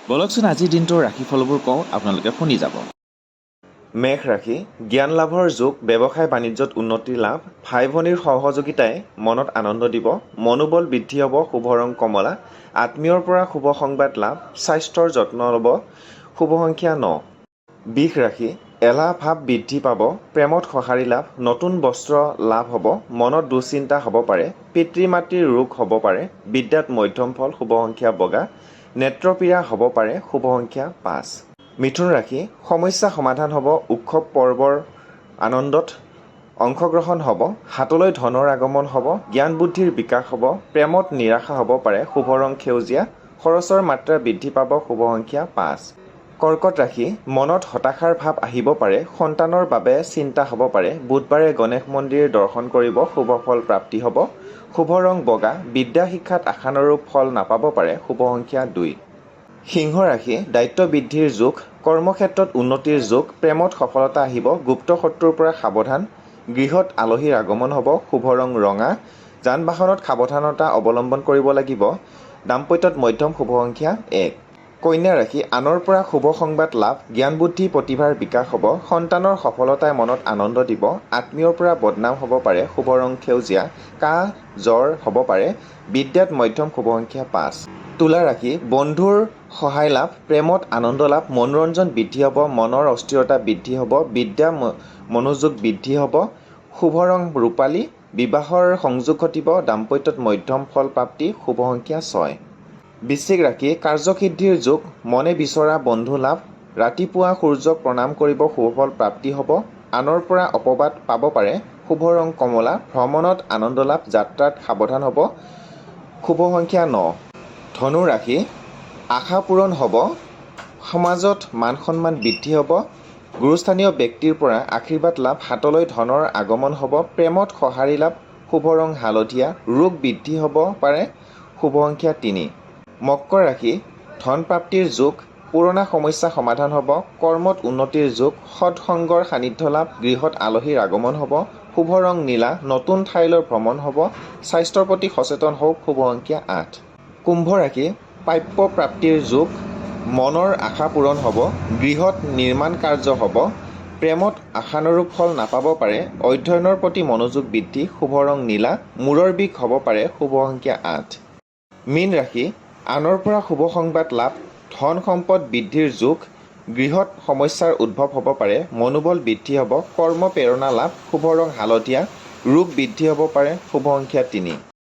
বলকচোন আজিৰ দিনটোৰ ৰাশিফলবোৰ কওঁ, আপোনালোকে শুনি যাব। মেষ ৰাশি, জ্ঞান লাভৰ যোগ, ব্যৱসায় বাণিজ্যত উন্নতিৰ লাভ, ভাই ভনীৰ সহযোগিতাই মনত আনন্দ দিব, মনোবল বৃদ্ধি হ'ব, শুভ ৰং কমলা, আত্মীয়ৰ পৰা শুভ সংবাদ লাভ, স্বাস্থ্যৰ যত্ন ল'ব, শুভ সংখ্যা 9। বৃষ ৰাশি, এলাহ ভাৱ বৃদ্ধি পাব, প্ৰেমত সঁহাৰি লাভ, নতুন বস্ত্ৰ লাভ হ'ব, মনত দুশ্চিন্তা হ'ব পাৰে, পিতৃ মাতৃৰ ৰোগ হ'ব পাৰে, বিদ্যাত মধ্যম ফল, শুভ সংখ্যা বগা, নেত্ৰপীড়া হ'ব পাৰে, শুভ সংখ্যা 5। মিথুন ৰাশি, সমস্যা সমাধান হ'ব, উৎসৱ পৰ্বৰ আনন্দত অংশগ্ৰহণ হ'ব, হাতলৈ ধনৰ আগমন হ'ব, জ্ঞান বুদ্ধিৰ বিকাশ হ'ব, প্ৰেমত নিৰাশা হ'ব পাৰে, শুভ ৰং সেউজীয়া, খৰচৰ মাত্ৰা বৃদ্ধি পাব, শুভ সংখ্যা 5। কৰ্কট ৰাশি, মনত হতাশাৰ ভাৱ আহিব পাৰে, সন্তানৰ বাবে চিন্তা হ'ব পাৰে, বুধবাৰে গণেশ মন্দিৰ দৰ্শন কৰিব, শুভ ফল প্ৰাপ্তি হ'ব, শুভ ৰং বগা, বিদ্যা শিক্ষাত আশানুৰূপ ফল নাপাব পাৰে, শুভ সংখ্যা 2। সিংহ ৰাশি, দায়িত্ব বৃদ্ধিৰ যোগ, কৰ্মক্ষেত্ৰত উন্নতিৰ যোগ, প্ৰেমত সফলতা আহিব, গুপ্ত শত্ৰুৰ পৰা সাৱধান, গৃহত আলহীৰ আগমন হ'ব, শুভ ৰং ৰঙা, যান বাহনত সাৱধানতা অৱলম্বন কৰিব লাগিব, দাম্পত্যত মধ্যম, শুভ সংখ্যা 1। কন্যা ৰাশি, আনৰ পৰা শুভ সংবাদ লাভ, জ্ঞান বুদ্ধি প্ৰতিভাৰ বিকাশ হ'ব, সন্তানৰ সফলতাই মনত আনন্দ দিব, আত্মীয়ৰ পৰা বদনাম হ'ব পাৰে, শুভ ৰং সেউজীয়া, কাহ জ্বৰ হ'ব পাৰে, বিদ্যাত মধ্যম, শুভ সংখ্যা 5। তুলা ৰাশি, বন্ধুৰ সহায় লাভ, প্ৰেমত আনন্দ লাভ, মনোৰঞ্জন বৃদ্ধি হ'ব, মনৰ অস্থিৰতা বৃদ্ধি হ'ব, বিদ্যা মনোযোগ বৃদ্ধি হ'ব, শুভ ৰং ৰূপালী, বিবাহৰ সংযোগ ঘটিব, দাম্পত্যত মধ্যম ফল প্ৰাপ্তি, শুভ সংখ্যা 6। বৃশ্চিক ৰাশি, কাৰ্যসিদ্ধিৰ যোগ, মনে বিচৰা বন্ধু লাভ, ৰাতিপুৱা সূৰ্যক প্ৰণাম কৰিব, শুভ ফল প্ৰাপ্তি হ'ব, আনৰ পৰা অপবাদ পাব পাৰে, শুভ ৰং কমলা, ভ্ৰমণত আনন্দ লাভ, যাত্ৰাত সাৱধান হ'ব, শুভ সংখ্যা 9। ধনু ৰাশি, আশা পূৰণ হ'ব, সমাজত মান সন্মান বৃদ্ধি হ'ব, গুৰুস্থানীয় ব্যক্তিৰ পৰা আশীৰ্বাদ লাভ, হাতলৈ ধনৰ আগমন হ'ব, প্ৰেমত সঁহাৰি লাভ, শুভ ৰং হালধীয়া, ৰোগ বৃদ্ধি হ'ব পাৰে, শুভ সংখ্যা 3। মকৰ ৰাশি, ধন প্ৰাপ্তিৰ যোগ, পুৰণা সমস্যা সমাধান হ'ব, কৰ্মত উন্নতিৰ যোগ, সৎসংগৰ সান্নিধ্য লাভ, গৃহত আলহীৰ আগমন হ'ব, শুভ ৰং নীলা, নতুন ঠাইলৈ ভ্ৰমণ হ'ব, স্বাস্থ্যৰ প্ৰতি সচেতন হওক, শুভ সংখ্যা 8। কুম্ভ ৰাশি, প্ৰাপ্য প্ৰাপ্তিৰ যোগ, মনৰ আশা পূৰণ হ'ব, গৃহত নিৰ্মাণ কাৰ্য হ'ব, প্ৰেমত আশানুৰূপ ফল নাপাব পাৰে, অধ্যয়নৰ প্ৰতি মনোযোগ বৃদ্ধি, শুভ ৰং নীলা, মূৰৰ বিষ হ'ব পাৰে, শুভ সংখ্যা 8। মীন ৰাশি, আনৰ পৰা শুভ সংবাদ লাভ, ধন সম্পদ বৃদ্ধিৰ যোগ, গৃহত সমস্যাৰ উদ্ভৱ হ'ব পাৰে, মনোবল বৃদ্ধি হ'ব, কৰ্ম প্ৰেৰণা লাভ, শুভ ৰং হালধীয়া, ৰোগ বৃদ্ধি হ'ব পাৰে, শুভ সংখ্যা 3।